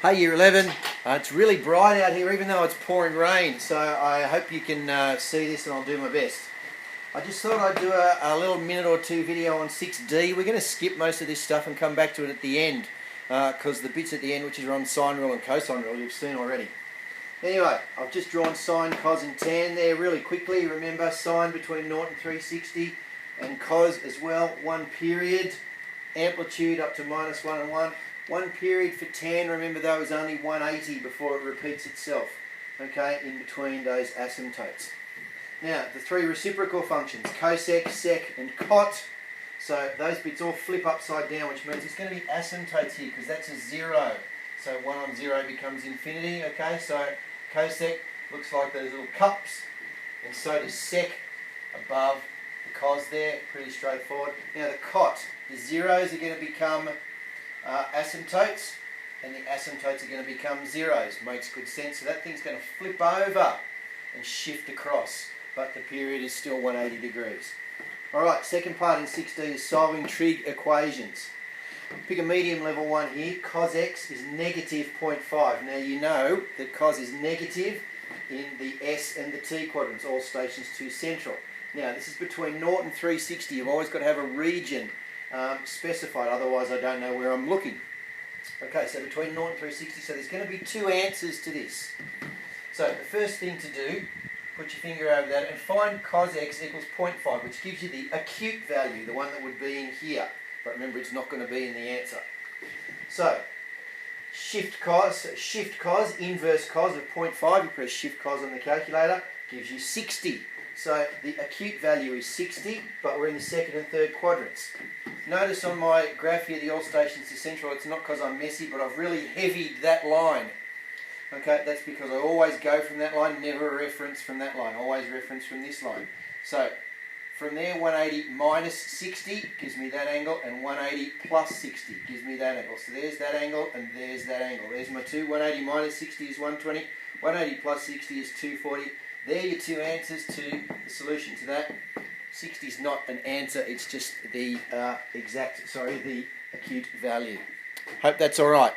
Hey Year 11, it's really bright out here even though it's pouring rain, so I hope you can see this and I'll do my best. I just thought I'd do a little minute or two video on 6D. We're going to skip most of this stuff and come back to it at the end because the bits at the end which are on sine rule and cosine rule you've seen already. Anyway, I've just drawn sine, cos and tan there really quickly. Remember sine between 0 and 360 and cos as well, one period, amplitude up to -1 and 1. One period for tan, remember though, is only 180 before it repeats itself, okay, in between those asymptotes. Now, the three reciprocal functions, cosec, sec and cot, so those bits all flip upside down, which means it's going to be asymptotes here, because that's a 0. So 1 on 0 becomes infinity, okay, so cosec looks like those little cups, and so does sec above the cos there, pretty straightforward. Now the cot, the zeros are going to become asymptotes, and the asymptotes are going to become zeros. Makes good sense. So that thing's going to flip over and shift across, but the period is still 180 degrees. Alright, second part in 6D is solving trig equations. Pick a medium level one here. Cos x is negative 0.5. Now you know that cos is negative in the S and the T quadrants, all stations 2 central. Now this is between 0 and 360. You've always got to have a region specified, otherwise I don't know where I'm looking. Okay, so between 0 and 360, so there's going to be two answers to this. So the first thing to do, put your finger over that and find cos x equals 0.5, which gives you the acute value, the one that would be in here. But remember, it's not going to be in the answer. So, shift cos, inverse cos of 0.5, you press shift cos on the calculator, gives you 60. So the acute value is 60, but we're in the second and third quadrants. Notice on my graph here, the all stations to central, it's not because I'm messy, but I've really heavied that line. Okay, that's because I always go from that line, never reference from that line, always reference from this line. So from there, 180 minus 60 gives me that angle, and 180 plus 60 gives me that angle. So there's that angle, and there's that angle. There's my two. 180 minus 60 is 120. 180 plus 60 is 240. There are your two answers to the solution to that. 60 is not an answer, it's just the the acute value. Hope that's alright.